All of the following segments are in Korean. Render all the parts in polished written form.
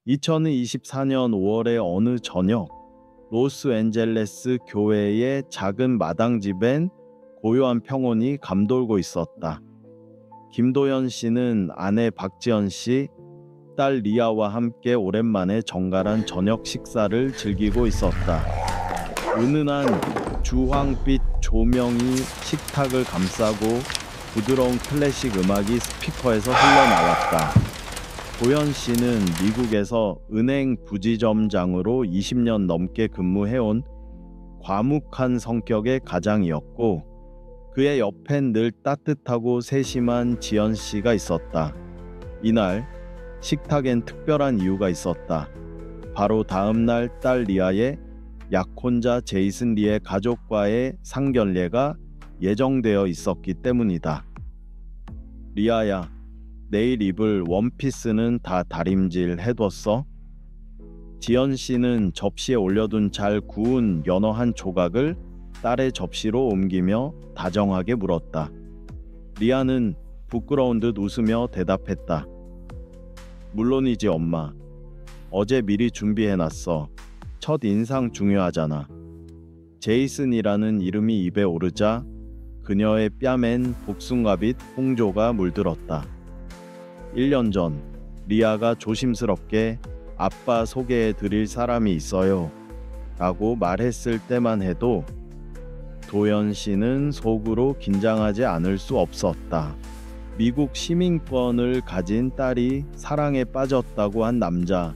2024년 5월의 어느 저녁, 로스앤젤레스 교회의 작은 마당집엔 고요한 평온이 감돌고 있었다. 김도현 씨는 아내 박지연 씨, 딸 리아와 함께 오랜만에 정갈한 저녁 식사를 즐기고 있었다. 은은한 주황빛 조명이 식탁을 감싸고 부드러운 클래식 음악이 스피커에서 흘러나왔다. 도현 씨는 미국에서 은행 부지점장으로 20년 넘게 근무해온 과묵한 성격의 가장이었고, 그의 옆엔 늘 따뜻하고 세심한 지연 씨가 있었다. 이날 식탁엔 특별한 이유가 있었다. 바로 다음 날 딸 리아의 약혼자 제이슨 리의 가족과의 상견례가 예정되어 있었기 때문이다. 리아야, 내일 입을 원피스는 다 다림질 해뒀어? 지연 씨는 접시에 올려둔 잘 구운 연어 한 조각을 딸의 접시로 옮기며 다정하게 물었다. 리아는 부끄러운 듯 웃으며 대답했다. 물론이지 엄마. 어제 미리 준비해놨어. 첫 인상 중요하잖아. 제이슨이라는 이름이 입에 오르자 그녀의 뺨엔 복숭아빛 홍조가 물들었다. 1년 전 리아가 조심스럽게 아빠 소개해 드릴 사람이 있어요 라고 말했을 때만 해도 도연 씨는 속으로 긴장하지 않을 수 없었다. 미국 시민권을 가진 딸이 사랑에 빠졌다고 한 남자,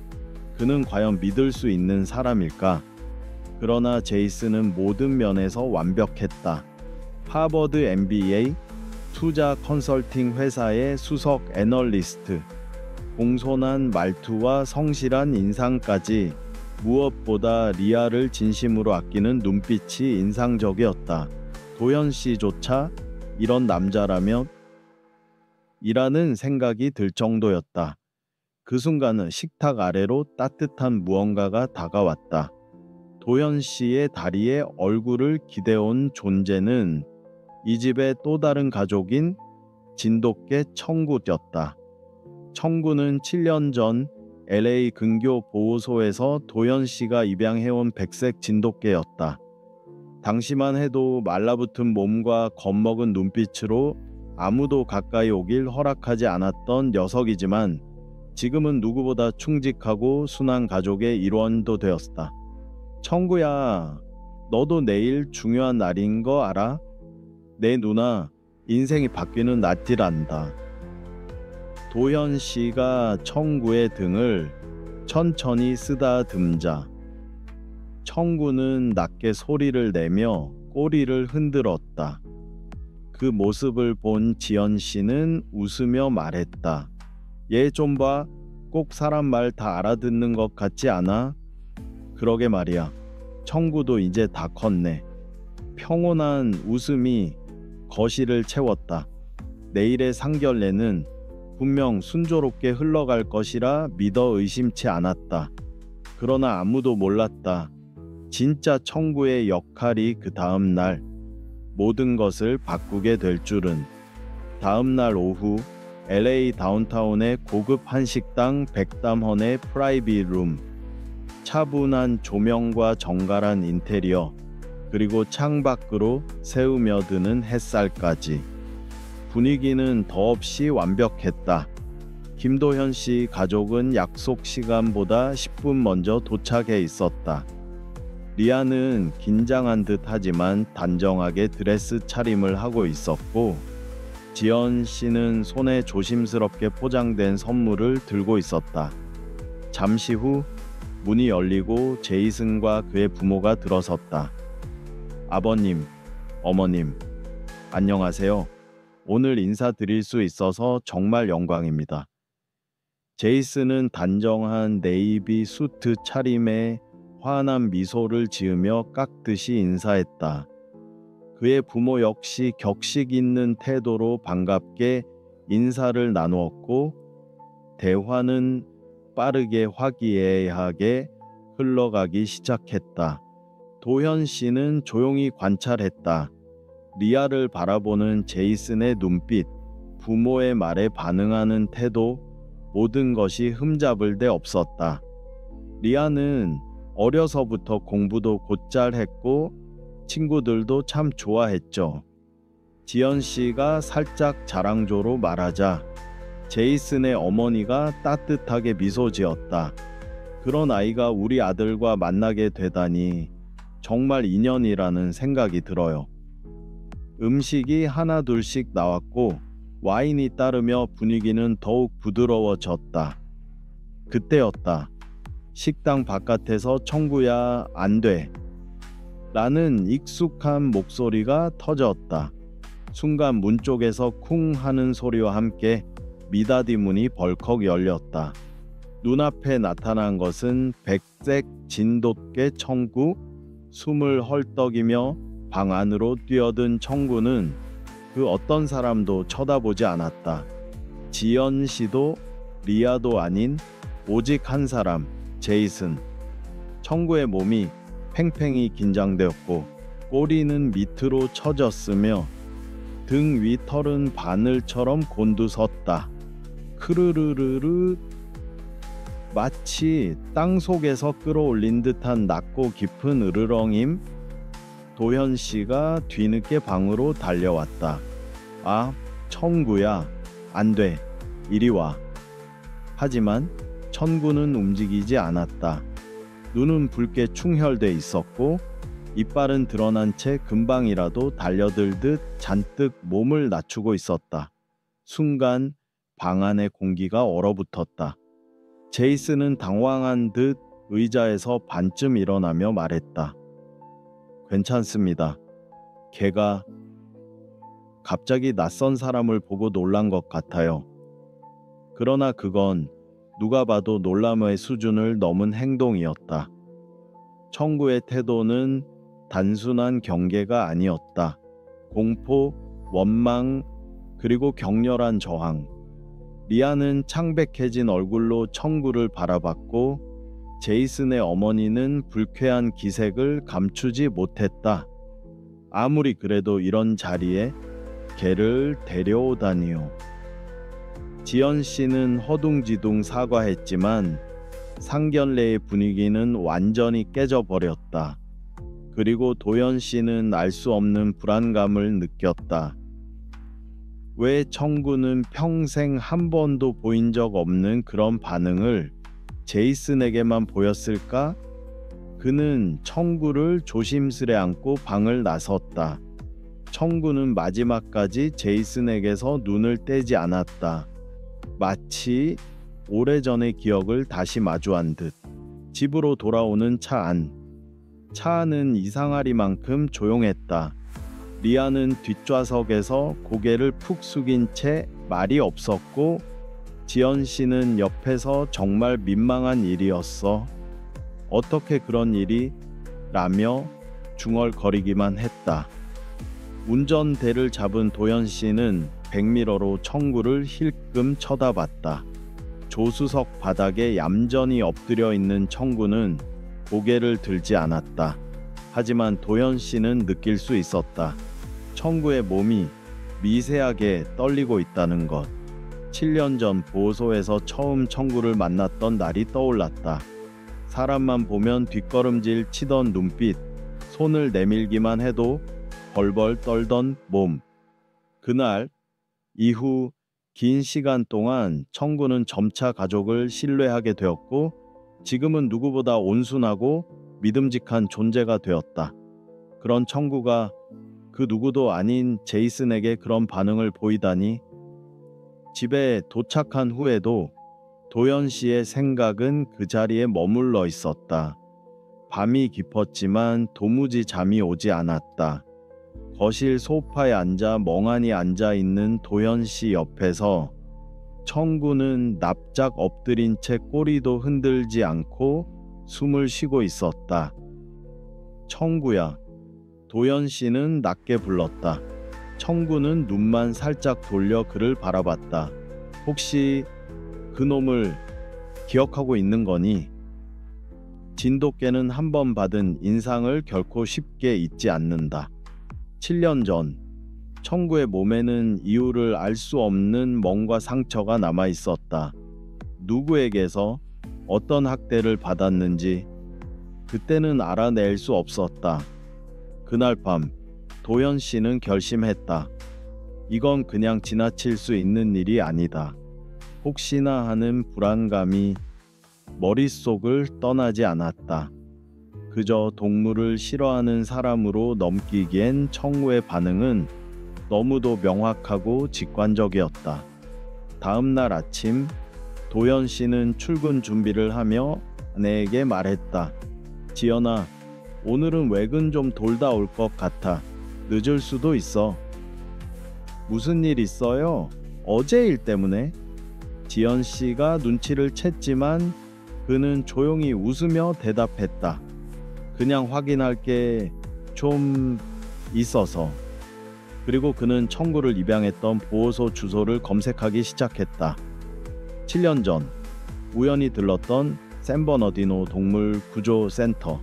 그는 과연 믿을 수 있는 사람일까? 그러나 제이슨은 모든 면에서 완벽했다. 하버드 MBA, 투자 컨설팅 회사의 수석 애널리스트, 공손한 말투와 성실한 인상까지 무엇보다 리아를 진심으로 아끼는 눈빛이 인상적이었다. 도현 씨조차 이런 남자라면 이라는 생각이 들 정도였다. 그 순간은 식탁 아래로 따뜻한 무언가가 다가왔다. 도현 씨의 다리에 얼굴을 기대온 존재는 이 집의 또 다른 가족인 진돗개 청구였다. 청구는 7년 전 LA 근교 보호소에서 도현 씨가 입양해온 백색 진돗개였다. 당시만 해도 말라붙은 몸과 겁먹은 눈빛으로 아무도 가까이 오길 허락하지 않았던 녀석이지만 지금은 누구보다 충직하고 순한 가족의 일원도 되었다. 청구야, 너도 내일 중요한 날인 거 알아? 내 누나 인생이 바뀌는 날이란다. 도현 씨가 청구의 등을 천천히 쓰다듬자 청구는 낮게 소리를 내며 꼬리를 흔들었다. 그 모습을 본 지연 씨는 웃으며 말했다. 얘 좀 봐. 꼭 사람 말 다 알아듣는 것 같지 않아? 그러게 말이야. 청구도 이제 다 컸네. 평온한 웃음이 거실을 채웠다. 내일의 상견례는 분명 순조롭게 흘러갈 것이라 믿어 의심치 않았다. 그러나 아무도 몰랐다. 진짜 청구의 역할이 그 다음 날 모든 것을 바꾸게 될 줄은. 다음 날 오후 LA 다운타운의 고급 한식당 백담헌의 프라이빗 룸. 차분한 조명과 정갈한 인테리어, 그리고 창밖으로 새우며드는 햇살까지. 분위기는 더없이 완벽했다. 김도현 씨 가족은 약속 시간보다 10분 먼저 도착해 있었다. 리아는 긴장한 듯 하지만 단정하게 드레스 차림을 하고 있었고, 지연 씨는 손에 조심스럽게 포장된 선물을 들고 있었다. 잠시 후 문이 열리고 제이슨과 그의 부모가 들어섰다. 아버님, 어머님, 안녕하세요. 오늘 인사드릴 수 있어서 정말 영광입니다. 제이슨은 단정한 네이비 수트 차림에 환한 미소를 지으며 깍듯이 인사했다. 그의 부모 역시 격식 있는 태도로 반갑게 인사를 나누었고, 대화는 빠르게 화기애애하게 흘러가기 시작했다. 도현 씨는 조용히 관찰했다. 리아를 바라보는 제이슨의 눈빛, 부모의 말에 반응하는 태도, 모든 것이 흠잡을 데 없었다. 리아는 어려서부터 공부도 곧잘 했고 친구들도 참 좋아했죠. 지연 씨가 살짝 자랑조로 말하자 제이슨의 어머니가 따뜻하게 미소 지었다. 그런 아이가 우리 아들과 만나게 되다니 정말 인연이라는 생각이 들어요. 음식이 하나둘씩 나왔고 와인이 따르며 분위기는 더욱 부드러워졌다. 그때였다. 식당 바깥에서 청구야 안 돼. 라는 익숙한 목소리가 터졌다. 순간 문 쪽에서 쿵 하는 소리와 함께 미닫이 문이 벌컥 열렸다. 눈앞에 나타난 것은 백색 진돗개 청구. 숨을 헐떡이며 방 안으로 뛰어든 청구는 그 어떤 사람도 쳐다보지 않았다. 지연 씨도 리아도 아닌 오직 한 사람, 제이슨. 청구의 몸이 팽팽히 긴장되었고 꼬리는 밑으로 처졌으며 등 위 털은 바늘처럼 곤두섰다. 크르르르르. 마치 땅 속에서 끌어올린 듯한 낮고 깊은 으르렁임. 도현 씨가 뒤늦게 방으로 달려왔다. 아, 청구야. 안 돼. 이리 와. 하지만 천구는 움직이지 않았다. 눈은 붉게 충혈돼 있었고 이빨은 드러난 채 금방이라도 달려들듯 잔뜩 몸을 낮추고 있었다. 순간 방 안의 공기가 얼어붙었다. 제이슨은 당황한 듯 의자에서 반쯤 일어나며 말했다. 괜찮습니다. 걔가 갑자기 낯선 사람을 보고 놀란 것 같아요. 그러나 그건 누가 봐도 놀람의 수준을 넘은 행동이었다. 청구의 태도는 단순한 경계가 아니었다. 공포, 원망, 그리고 격렬한 저항. 리아는 창백해진 얼굴로 청구를 바라봤고 제이슨의 어머니는 불쾌한 기색을 감추지 못했다. 아무리 그래도 이런 자리에 걔를 데려오다니요. 지연 씨는 허둥지둥 사과했지만 상견례의 분위기는 완전히 깨져버렸다. 그리고 도연 씨는 알 수 없는 불안감을 느꼈다. 왜 청구는 평생 한 번도 보인 적 없는 그런 반응을 제이슨에게만 보였을까? 그는 청구를 조심스레 안고 방을 나섰다. 청구는 마지막까지 제이슨에게서 눈을 떼지 않았다. 마치 오래전의 기억을 다시 마주한 듯. 집으로 돌아오는 차 안. 차 안은 이상하리만큼 조용했다. 리아는 뒷좌석에서 고개를 푹 숙인 채 말이 없었고 지연 씨는 옆에서 정말 민망한 일이었어. 어떻게 그런 일이? 라며 중얼거리기만 했다. 운전대를 잡은 도연 씨는 백미러로 청구를 힐끔 쳐다봤다. 조수석 바닥에 얌전히 엎드려 있는 청구는 고개를 들지 않았다. 하지만 도연 씨는 느낄 수 있었다. 청구의 몸이 미세하게 떨리고 있다는 것. 7년 전 보호소에서 처음 청구를 만났던 날이 떠올랐다. 사람만 보면 뒷걸음질 치던 눈빛, 손을 내밀기만 해도 벌벌 떨던 몸. 그날 이후 긴 시간 동안 청구는 점차 가족을 신뢰하게 되었고 지금은 누구보다 온순하고 믿음직한 존재가 되었다. 그런 청구가 그 누구도 아닌 제이슨에게 그런 반응을 보이다니. 집에 도착한 후에도 도연 씨의 생각은 그 자리에 머물러 있었다. 밤이 깊었지만 도무지 잠이 오지 않았다. 거실 소파에 앉아 멍하니 앉아 있는 도연 씨 옆에서 청구는 납작 엎드린 채 꼬리도 흔들지 않고 숨을 쉬고 있었다. 청구야. 도연 씨는 낮게 불렀다. 청구는 눈만 살짝 돌려 그를 바라봤다. 혹시 그놈을 기억하고 있는 거니? 진돗개는 한 번 받은 인상을 결코 쉽게 잊지 않는다. 7년 전 청구의 몸에는 이유를 알 수 없는 멍과 상처가 남아 있었다. 누구에게서 어떤 학대를 받았는지 그때는 알아낼 수 없었다. 그날 밤 도현 씨는 결심했다. 이건 그냥 지나칠 수 있는 일이 아니다. 혹시나 하는 불안감이 머릿속을 떠나지 않았다. 그저 동물을 싫어하는 사람으로 넘기기엔 청구의 반응은 너무도 명확하고 직관적이었다. 다음 날 아침 도현 씨는 출근 준비를 하며 아내에게 말했다. 지연아, 오늘은 외근 좀 돌다 올 것 같아. 늦을 수도 있어. 무슨 일 있어요? 어제 일 때문에? 지연 씨가 눈치를 챘지만 그는 조용히 웃으며 대답했다. 그냥 확인할 게 좀 있어서. 그리고 그는 청구를 입양했던 보호소 주소를 검색하기 시작했다. 7년 전 우연히 들렀던 샌버너디노 동물 구조 센터.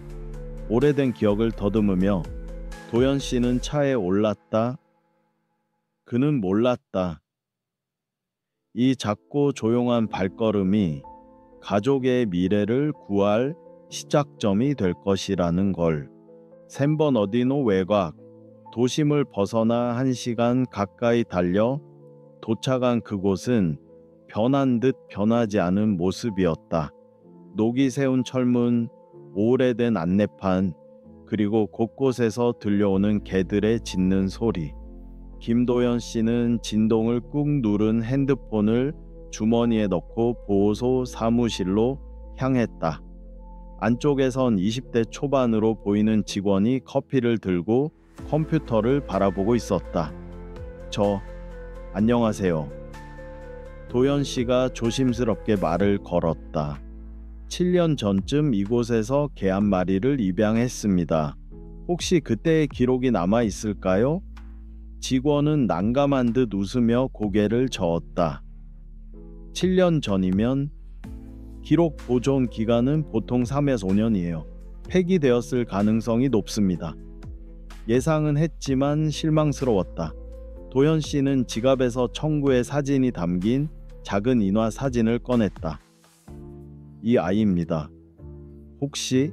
오래된 기억을 더듬으며 도현 씨는 차에 올랐다. 그는 몰랐다. 이 작고 조용한 발걸음이 가족의 미래를 구할 시작점이 될 것이라는 걸. 샌버너디노 외곽, 도심을 벗어나 1시간 가까이 달려 도착한 그곳은 변한 듯 변하지 않은 모습이었다. 녹이 세운 철문, 오래된 안내판, 그리고 곳곳에서 들려오는 개들의 짖는 소리. 김도현 씨는 진동을 꾹 누른 핸드폰을 주머니에 넣고 보호소 사무실로 향했다. 안쪽에선 20대 초반으로 보이는 직원이 커피를 들고 컴퓨터를 바라보고 있었다. 안녕하세요. 도현 씨가 조심스럽게 말을 걸었다. 7년 전쯤 이곳에서 개 한 마리를 입양했습니다. 혹시 그때의 기록이 남아 있을까요? 직원은 난감한 듯 웃으며 고개를 저었다. 7년 전이면 기록 보존 기간은 보통 3에서 5년이에요. 폐기되었을 가능성이 높습니다. 예상은 했지만 실망스러웠다. 도현 씨는 지갑에서 청구의 사진이 담긴 작은 인화 사진을 꺼냈다. 이 아이입니다. 혹시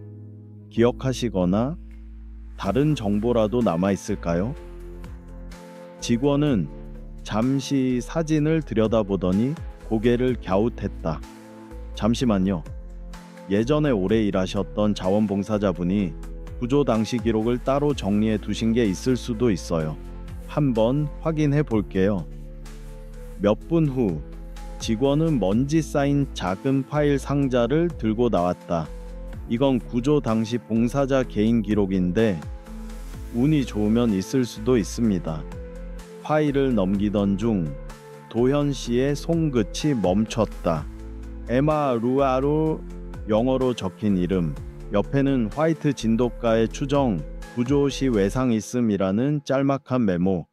기억하시거나 다른 정보라도 남아 있을까요? 직원은 잠시 사진을 들여다보더니 고개를 갸웃했다. 잠시만요. 예전에 오래 일하셨던 자원봉사자분이 구조 당시 기록을 따로 정리해 두신 게 있을 수도 있어요. 한번 확인해 볼게요. 몇 분 후 직원은 먼지 쌓인 작은 파일 상자를 들고 나왔다. 이건 구조 당시 봉사자 개인 기록인데 운이 좋으면 있을 수도 있습니다. 파일을 넘기던 중 도현 씨의 손끝이 멈췄다. 에마 루아로 영어로 적힌 이름, 옆에는 화이트 진돗가의 추정, 구조 시 외상 있음이라는 짤막한 메모,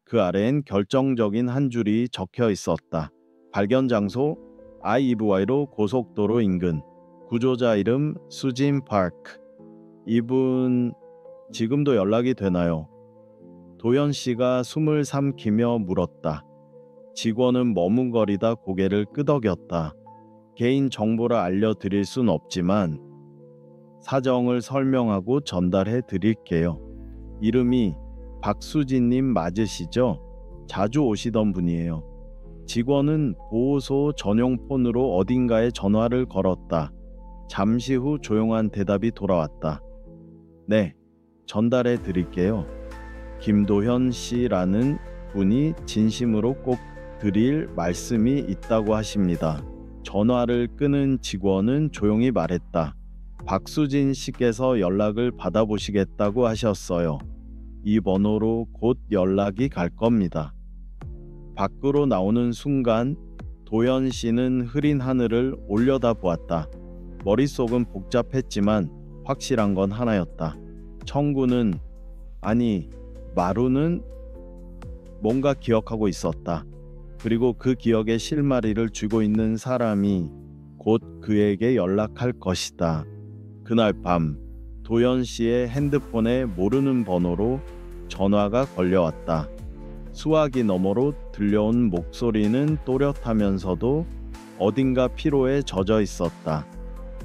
그 아래엔 결정적인 한 줄이 적혀 있었다. 발견 장소 IEVY로 고속도로 인근, 구조자 이름 수진 파크. 이분 지금도 연락이 되나요? 도현 씨가 숨을 삼키며 물었다. 직원은 머뭇거리다 고개를 끄덕였다. 개인 정보를 알려드릴 순 없지만 사정을 설명하고 전달해 드릴게요. 이름이 박수진님 맞으시죠? 자주 오시던 분이에요. 직원은 보호소 전용 폰으로 어딘가에 전화를 걸었다. 잠시 후 조용한 대답이 돌아왔다. 네, 전달해 드릴게요. 김도현 씨라는 분이 진심으로 꼭 드릴 말씀이 있다고 하십니다. 전화를 끄는 직원은 조용히 말했다. 박수진 씨께서 연락을 받아보시겠다고 하셨어요. 이 번호로 곧 연락이 갈 겁니다. 밖으로 나오는 순간 도현 씨는 흐린 하늘을 올려다보았다. 머릿속은 복잡했지만 확실한 건 하나였다. 청구는, 아니 마루는 뭔가 기억하고 있었다. 그리고 그 기억의 실마리를 쥐고 있는 사람이 곧 그에게 연락할 것이다. 그날 밤 도현 씨의 핸드폰에 모르는 번호로 전화가 걸려왔다. 수화기 너머로 들려온 목소리는 또렷하면서도 어딘가 피로에 젖어 있었다.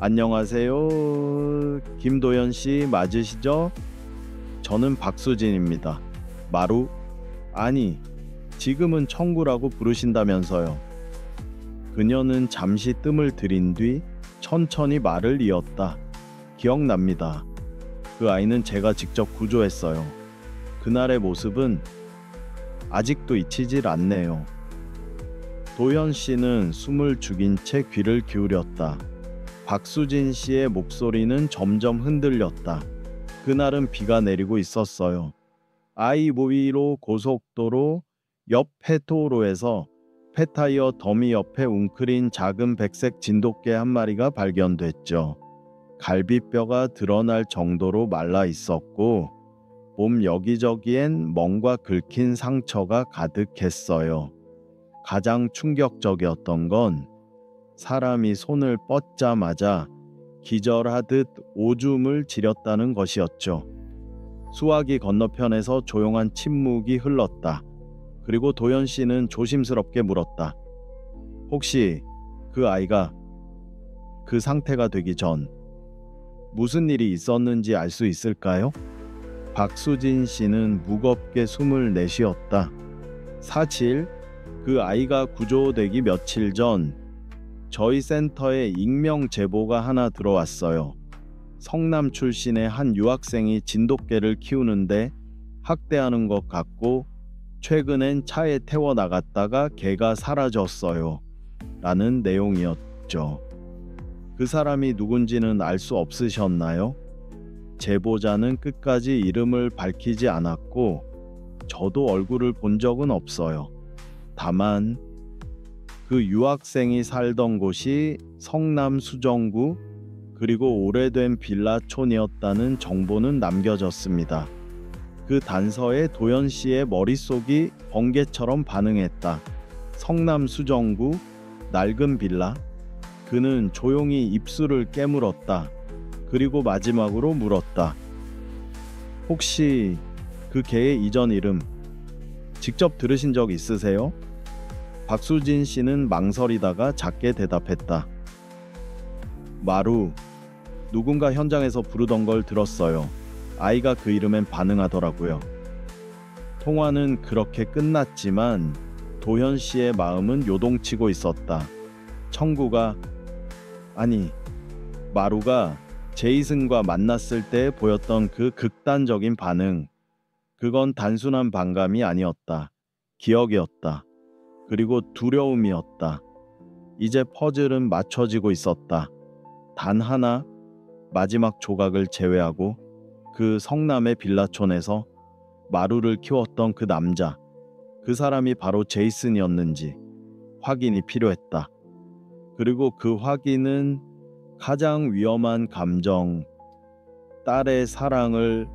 안녕하세요. 김도현 씨 맞으시죠? 저는 박수진입니다. 마루? 아니, 지금은 청구라고 부르신다면서요. 그녀는 잠시 뜸을 들인 뒤 천천히 말을 이었다. 기억납니다. 그 아이는 제가 직접 구조했어요. 그날의 모습은 아직도 잊히질 않네요. 도현 씨는 숨을 죽인 채 귀를 기울였다. 박수진 씨의 목소리는 점점 흔들렸다. 그날은 비가 내리고 있었어요. 아이보이로 고속도로 옆 페토로에서 폐타이어 더미 옆에 웅크린 작은 백색 진돗개 한 마리가 발견됐죠. 갈비뼈가 드러날 정도로 말라 있었고 몸 여기저기엔 멍과 긁힌 상처가 가득했어요. 가장 충격적이었던 건 사람이 손을 뻗자마자 기절하듯 오줌을 지렸다는 것이었죠. 수화기 건너편에서 조용한 침묵이 흘렀다. 그리고 도현 씨는 조심스럽게 물었다. 혹시 그 아이가 그 상태가 되기 전 무슨 일이 있었는지 알 수 있을까요? 박수진 씨는 무겁게 숨을 내쉬었다. 사실 그 아이가 구조되기 며칠 전 저희 센터에 익명 제보가 하나 들어왔어요. 성남 출신의 한 유학생이 진돗개를 키우는데 학대하는 것 같고 최근엔 차에 태워 나갔다가 개가 사라졌어요. 라는 내용이었죠. 그 사람이 누군지는 알 수 없으셨나요? 제보자는 끝까지 이름을 밝히지 않았고 저도 얼굴을 본 적은 없어요. 다만 그 유학생이 살던 곳이 성남 수정구 그리고 오래된 빌라촌이었다는 정보는 남겨졌습니다. 그 단서에 도현 씨의 머릿속이 번개처럼 반응했다. 성남 수정구, 낡은 빌라. 그는 조용히 입술을 깨물었다. 그리고 마지막으로 물었다. 혹시 그 개의 이전 이름 직접 들으신 적 있으세요? 박수진 씨는 망설이다가 작게 대답했다. 마루. 누군가 현장에서 부르던 걸 들었어요. 아이가 그 이름엔 반응하더라고요. 통화는 그렇게 끝났지만 도현 씨의 마음은 요동치고 있었다. 청구가 아니 마루가 제이슨과 만났을 때 보였던 그 극단적인 반응, 그건 단순한 반감이 아니었다. 기억이었다. 그리고 두려움이었다. 이제 퍼즐은 맞춰지고 있었다. 단 하나, 마지막 조각을 제외하고 그 성남의 빌라촌에서 마루를 키웠던 그 남자, 그 사람이 바로 제이슨이었는지 확인이 필요했다. 그리고 그 확인은 가장 위험한 감정, 딸의 사랑을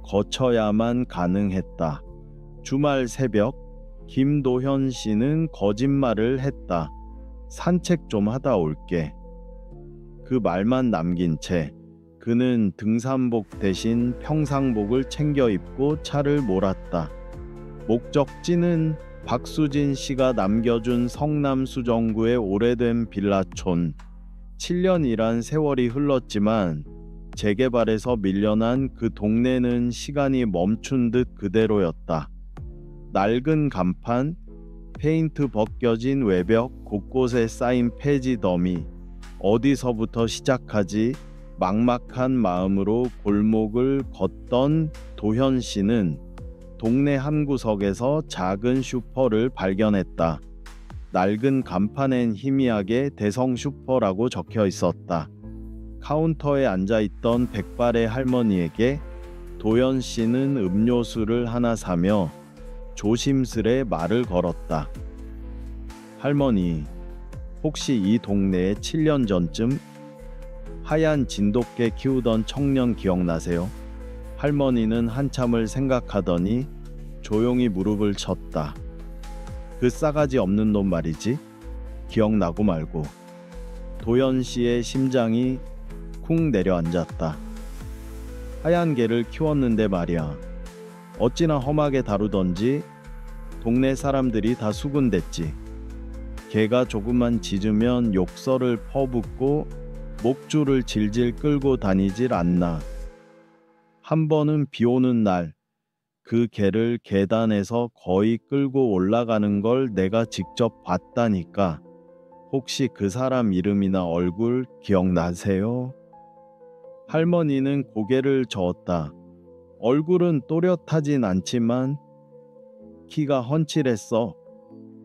거쳐야만 가능했다. 주말 새벽, 김도현 씨는 거짓말을 했다. 산책 좀 하다 올게. 그 말만 남긴 채 그는 등산복 대신 평상복을 챙겨 입고 차를 몰았다. 목적지는 박수진 씨가 남겨준 성남 수정구의 오래된 빌라촌. 7년이란 세월이 흘렀지만 재개발에서 밀려난 그 동네는 시간이 멈춘 듯 그대로였다. 낡은 간판, 페인트 벗겨진 외벽, 곳곳에 쌓인 폐지 더미. 어디서부터 시작하지? 막막한 마음으로 골목을 걷던 도현 씨는 동네 한 구석에서 작은 슈퍼를 발견했다. 낡은 간판엔 희미하게 대성 슈퍼라고 적혀 있었다. 카운터에 앉아있던 백발의 할머니에게 도현 씨는 음료수를 하나 사며 조심스레 말을 걸었다. 할머니, 혹시 이 동네에 7년 전쯤 하얀 진돗개 키우던 청년 기억나세요? 할머니는 한참을 생각하더니 조용히 무릎을 쳤다. 그 싸가지 없는 놈 말이지? 기억나고 말고. 도현 씨의 심장이 쿵 내려앉았다. 하얀 개를 키웠는데 말이야. 어찌나 험하게 다루던지 동네 사람들이 다 수군댔지. 개가 조금만 짖으면 욕설을 퍼붓고 목줄을 질질 끌고 다니질 않나. 한 번은 비 오는 날 그 개를 계단에서 거의 끌고 올라가는 걸 내가 직접 봤다니까. 혹시 그 사람 이름이나 얼굴 기억나세요? 할머니는 고개를 저었다. 얼굴은 또렷하진 않지만 키가 훤칠했어.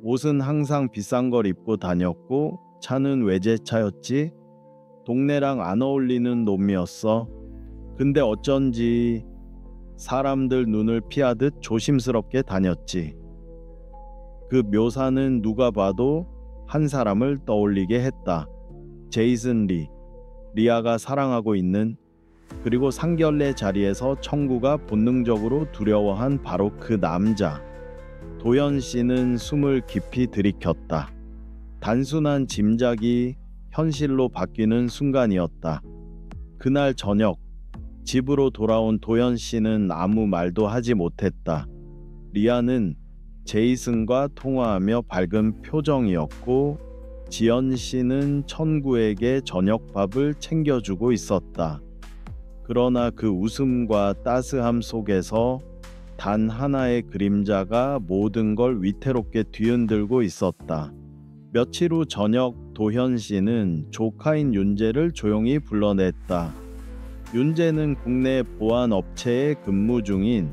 옷은 항상 비싼 걸 입고 다녔고 차는 외제차였지. 동네랑 안 어울리는 놈이었어. 근데 어쩐지 사람들 눈을 피하듯 조심스럽게 다녔지. 그 묘사는 누가 봐도 한 사람을 떠올리게 했다. 제이슨 리. 리아가 사랑하고 있는, 그리고 상견례 자리에서 청구가 본능적으로 두려워한 바로 그 남자. 도연 씨는 숨을 깊이 들이켰다. 단순한 짐작이 현실로 바뀌는 순간이었다. 그날 저녁 집으로 돌아온 도연 씨는 아무 말도 하지 못했다. 리아는 제이슨과 통화하며 밝은 표정이었고 지연 씨는 천구에게 저녁밥을 챙겨주고 있었다. 그러나 그 웃음과 따스함 속에서 단 하나의 그림자가 모든 걸 위태롭게 뒤흔들고 있었다. 며칠 후 저녁 도현 씨는 조카인 윤재를 조용히 불러냈다. 윤재는 국내 보안 업체에 근무 중인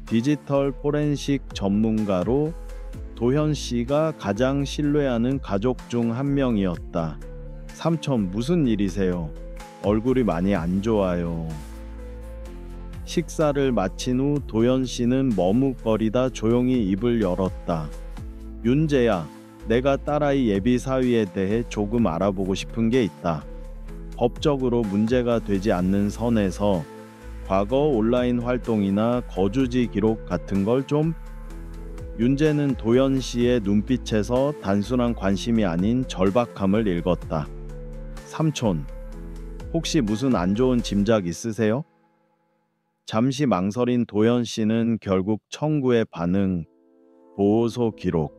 디지털 포렌식 전문가로 도현 씨가 가장 신뢰하는 가족 중 한 명이었다. 삼촌, 무슨 일이세요? 얼굴이 많이 안 좋아요. 식사를 마친 후 도현 씨는 머뭇거리다 조용히 입을 열었다. 윤재야, 내가 딸아이 예비 사위에 대해 조금 알아보고 싶은 게 있다. 법적으로 문제가 되지 않는 선에서 과거 온라인 활동이나 거주지 기록 같은 걸 좀. 윤재는 도연 씨의 눈빛에서 단순한 관심이 아닌 절박함을 읽었다. 삼촌, 혹시 무슨 안 좋은 짐작 있으세요? 잠시 망설인 도연 씨는 결국 청구의 반응, 보호소 기록,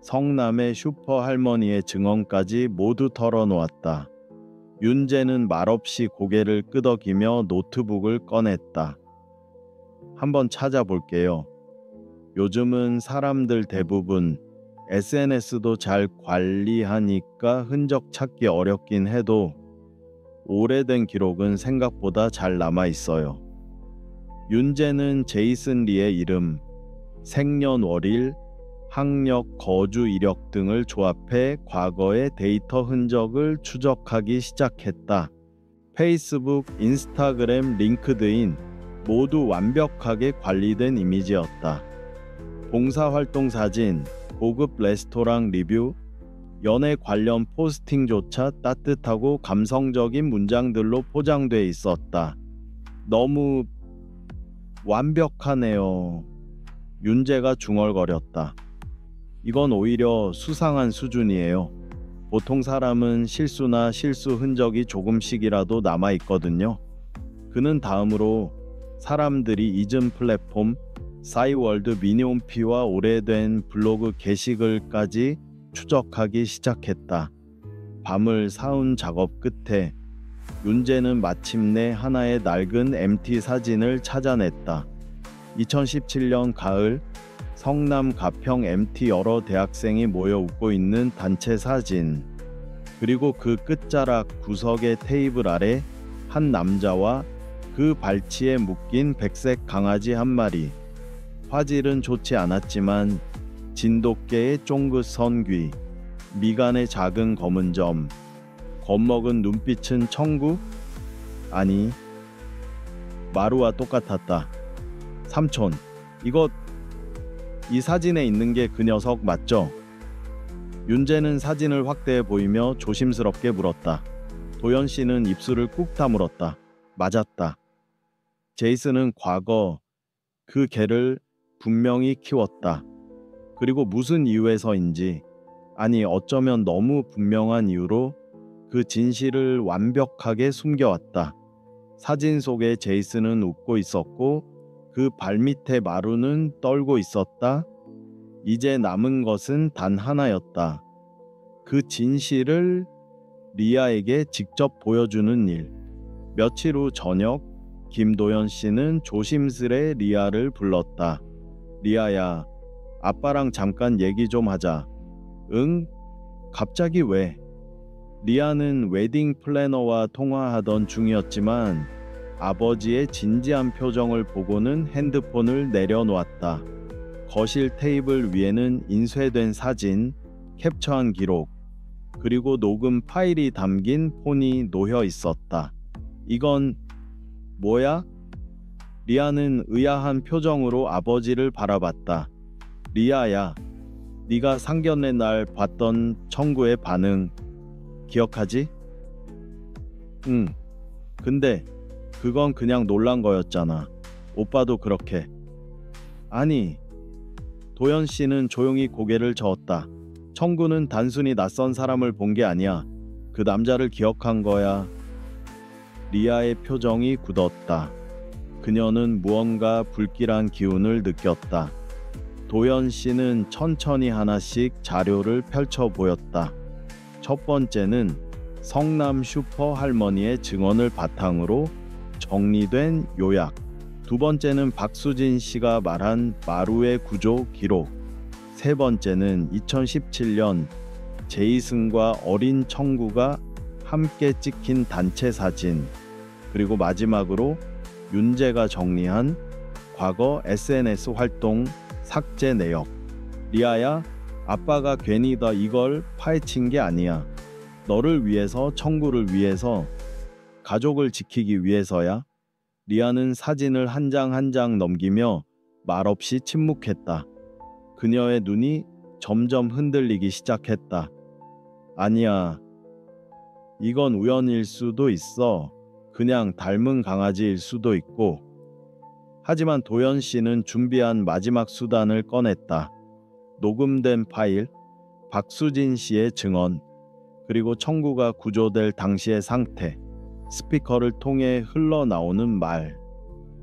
성남의 슈퍼 할머니의 증언까지 모두 털어놓았다. 윤재는 말없이 고개를 끄덕이며 노트북을 꺼냈다. 한번 찾아볼게요. 요즘은 사람들 대부분 SNS도 잘 관리하니까 흔적 찾기 어렵긴 해도 오래된 기록은 생각보다 잘 남아 있어요. 윤재는 제이슨 리의 이름, 생년월일, 학력, 거주 이력 등을 조합해 과거의 데이터 흔적을 추적하기 시작했다. 페이스북, 인스타그램, 링크드인 모두 완벽하게 관리된 이미지였다. 봉사활동 사진, 고급 레스토랑 리뷰, 연애 관련 포스팅조차 따뜻하고 감성적인 문장들로 포장돼 있었다. 너무 완벽하네요. 윤재가 중얼거렸다. 이건 오히려 수상한 수준이에요. 보통 사람은 실수나 실수 흔적이 조금씩이라도 남아 있거든요. 그는 다음으로 사람들이 잊은 플랫폼, 싸이월드 미니홈피와 오래된 블로그 게시글까지 추적하기 시작했다. 밤을 사운 작업 끝에 윤재는 마침내 하나의 낡은 MT 사진을 찾아냈다. 2017년 가을 성남 가평 MT 여러 대학생이 모여 웃고 있는 단체 사진. 그리고 그 끝자락 구석의 테이블 아래 한 남자와 그 발치에 묶인 백색 강아지 한 마리. 화질은 좋지 않았지만 진돗개의 쫑긋 선귀, 미간의 작은 검은 점, 겁먹은 눈빛은 청구? 아니, 마루와 똑같았다. 삼촌, 이 사진에 있는 게 그 녀석 맞죠? 윤재는 사진을 확대해 보이며 조심스럽게 물었다. 도연 씨는 입술을 꾹 다물었다. 맞았다. 제이슨은 과거 그 개를 분명히 키웠다. 그리고 무슨 이유에서인지, 아니 어쩌면 너무 분명한 이유로 그 진실을 완벽하게 숨겨왔다. 사진 속에 제이슨은 웃고 있었고 그 발밑에 마루는 떨고 있었다. 이제 남은 것은 단 하나였다. 그 진실을 리아에게 직접 보여주는 일. 며칠 후 저녁, 김도연 씨는 조심스레 리아를 불렀다. 리아야, 아빠랑 잠깐 얘기 좀 하자. 응? 갑자기 왜? 리아는 웨딩 플래너와 통화하던 중이었지만 아버지의 진지한 표정을 보고는 핸드폰을 내려놓았다. 거실 테이블 위에는 인쇄된 사진, 캡처한 기록, 그리고 녹음 파일이 담긴 폰이 놓여 있었다. 이건 뭐야? 리아는 의아한 표정으로 아버지를 바라봤다. 리아야, 네가 상견례 날 봤던 청구의 반응 기억하지? 응. 근데 그건 그냥 놀란 거였잖아. 오빠도 그렇게. 아니, 도연 씨는 조용히 고개를 저었다. 청구는 단순히 낯선 사람을 본 게 아니야. 그 남자를 기억한 거야. 리아의 표정이 굳었다. 그녀는 무언가 불길한 기운을 느꼈다. 도연 씨는 천천히 하나씩 자료를 펼쳐 보였다. 첫 번째는 성남 슈퍼 할머니의 증언을 바탕으로 정리된 요약. 두 번째는 박수진 씨가 말한 마루의 구조 기록. 세 번째는 2017년 제이슨과 어린 청구가 함께 찍힌 단체 사진. 그리고 마지막으로 윤재가 정리한 과거 SNS 활동 삭제 내역. 리아야, 아빠가 괜히 더 이걸 파헤친 게 아니야. 너를 위해서, 청구를 위해서, 가족을 지키기 위해서야. 리아는 사진을 한 장 한 장 넘기며 말없이 침묵했다. 그녀의 눈이 점점 흔들리기 시작했다. 아니야. 이건 우연일 수도 있어. 그냥 닮은 강아지일 수도 있고. 하지만 도연 씨는 준비한 마지막 수단을 꺼냈다. 녹음된 파일, 박수진 씨의 증언, 그리고 청구가 구조될 당시의 상태, 스피커를 통해 흘러나오는 말.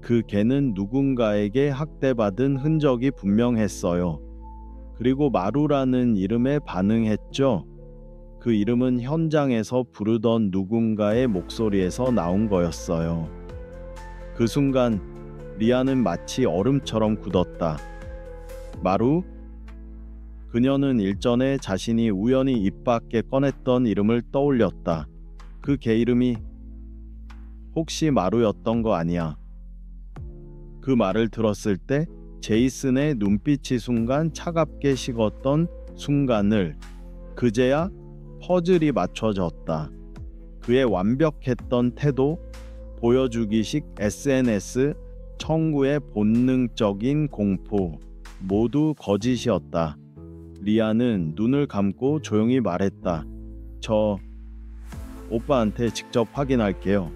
그 개는 누군가에게 학대받은 흔적이 분명했어요. 그리고 마루라는 이름에 반응했죠. 그 이름은 현장에서 부르던 누군가의 목소리에서 나온 거였어요. 그 순간 리아는 마치 얼음처럼 굳었다. 마루? 그녀는 일전에 자신이 우연히 입 밖에 꺼냈던 이름을 떠올렸다. 그 개 이름이 혹시 마루였던 거 아니야. 그 말을 들었을 때 제이슨의 눈빛이 순간 차갑게 식었던 순간을 그제야 퍼즐이 맞춰졌다. 그의 완벽했던 태도, 보여주기식 SNS, 청구의 본능적인 공포, 모두 거짓이었다. 리아는 눈을 감고 조용히 말했다. 저 오빠한테 직접 확인할게요.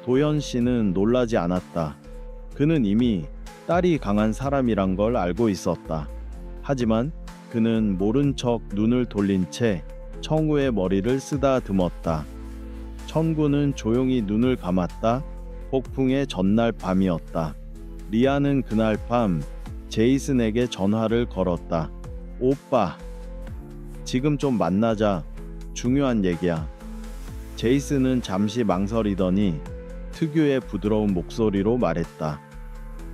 도연 씨는 놀라지 않았다. 그는 이미 딸이 강한 사람이란 걸 알고 있었다. 하지만 그는 모른 척 눈을 돌린 채 청구의 머리를 쓰다듬었다. 청구는 조용히 눈을 감았다. 폭풍의 전날 밤이었다. 리아는 그날 밤 제이슨에게 전화를 걸었다. 오빠, 지금 좀 만나자. 중요한 얘기야. 제이슨은 잠시 망설이더니 특유의 부드러운 목소리로 말했다.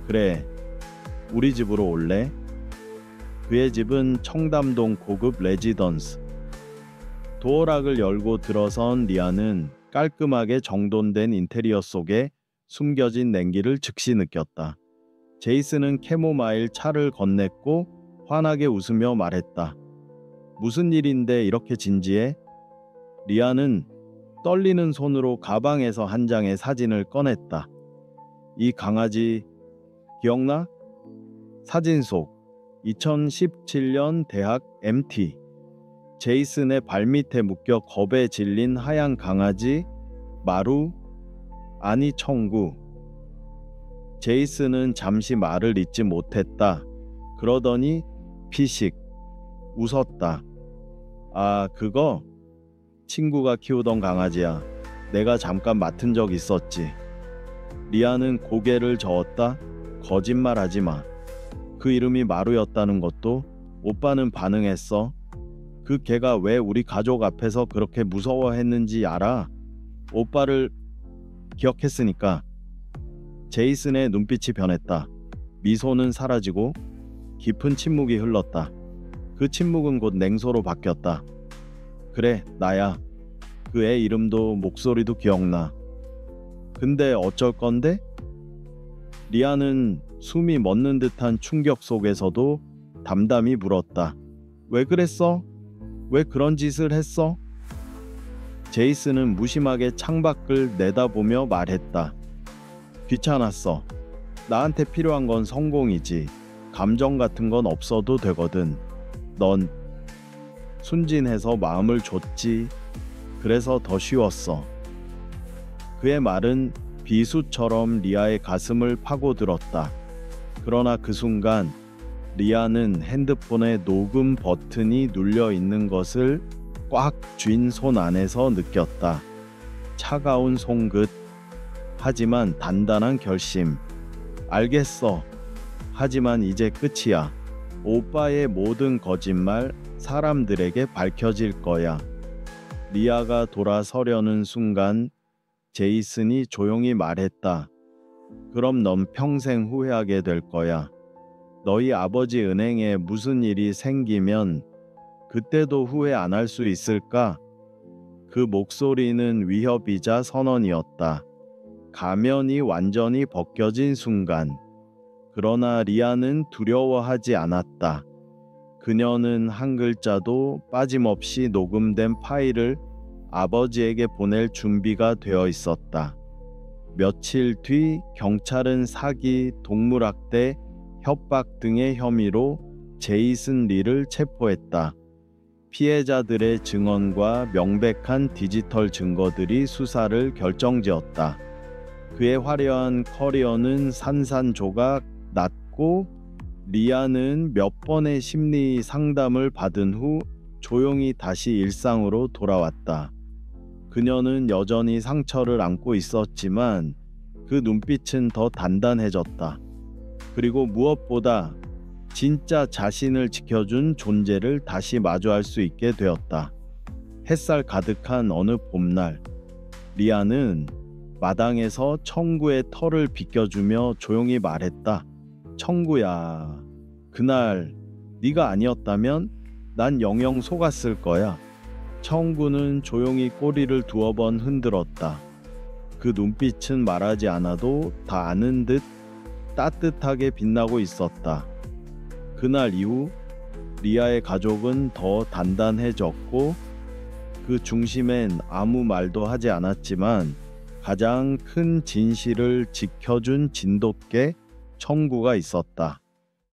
그래, 우리 집으로 올래? 그의 집은 청담동 고급 레지던스. 도어락을 열고 들어선 리아는 깔끔하게 정돈된 인테리어 속에 숨겨진 냉기를 즉시 느꼈다. 제이슨은 캐모마일 차를 건넸고 환하게 웃으며 말했다. 무슨 일인데 이렇게 진지해? 리아는 떨리는 손으로 가방에서 한 장의 사진을 꺼냈다. 이 강아지 기억나? 사진 속 2017년 대학 MT. 제이슨의 발밑에 묶여 겁에 질린 하얀 강아지 마루? 아니 청구. 제이슨은 잠시 말을 잇지 못했다. 그러더니 피식 웃었다. 아, 그거? 친구가 키우던 강아지야. 내가 잠깐 맡은 적 있었지. 리아는 고개를 저었다. 거짓말하지 마. 그 이름이 마루였다는 것도 오빠는 반응했어. 그 걔가 왜 우리 가족 앞에서 그렇게 무서워했는지 알아? 오빠를 기억했으니까. 제이슨의 눈빛이 변했다. 미소는 사라지고 깊은 침묵이 흘렀다. 그 침묵은 곧 냉소로 바뀌었다. 그래, 나야. 그 애 이름도 목소리도 기억나. 근데 어쩔 건데? 리아는 숨이 멎는 듯한 충격 속에서도 담담히 물었다. 왜 그랬어? 왜 그런 짓을 했어? 제이슨은 무심하게 창밖을 내다보며 말했다. 귀찮았어. 나한테 필요한 건 성공이지. 감정 같은 건 없어도 되거든. 넌 순진해서 마음을 줬지. 그래서 더 쉬웠어. 그의 말은 비수처럼 리아의 가슴을 파고들었다. 그러나 그 순간 리아는 핸드폰의 녹음 버튼이 눌려 있는 것을 꽉 쥔 손 안에서 느꼈다. 차가운 손끝, 하지만 단단한 결심. 알겠어. 하지만 이제 끝이야. 오빠의 모든 거짓말 사람들에게 밝혀질 거야. 리아가 돌아서려는 순간 제이슨이 조용히 말했다. 그럼 넌 평생 후회하게 될 거야. 너희 아버지 은행에 무슨 일이 생기면 그때도 후회 안 할 수 있을까? 그 목소리는 위협이자 선언이었다. 가면이 완전히 벗겨진 순간. 그러나 리아는 두려워하지 않았다. 그녀는 한 글자도 빠짐없이 녹음된 파일을 아버지에게 보낼 준비가 되어 있었다. 며칠 뒤 경찰은 사기, 동물학대, 협박 등의 혐의로 제이슨 리를 체포했다. 피해자들의 증언과 명백한 디지털 증거들이 수사를 결정지었다. 그의 화려한 커리어는 산산조각 났고 리아는 몇 번의 심리 상담을 받은 후 조용히 다시 일상으로 돌아왔다. 그녀는 여전히 상처를 안고 있었지만 그 눈빛은 더 단단해졌다. 그리고 무엇보다 진짜 자신을 지켜준 존재를 다시 마주할 수 있게 되었다. 햇살 가득한 어느 봄날, 리아는 마당에서 청구의 털을 빗겨주며 조용히 말했다. 청구야, 그날 네가 아니었다면 난 영영 속았을 거야. 청구는 조용히 꼬리를 두어 번 흔들었다. 그 눈빛은 말하지 않아도 다 아는 듯 따뜻하게 빛나고 있었다. 그날 이후 리아의 가족은 더 단단해졌고 그 중심엔 아무 말도 하지 않았지만 가장 큰 진실을 지켜준 진돗개 청구가 있었다.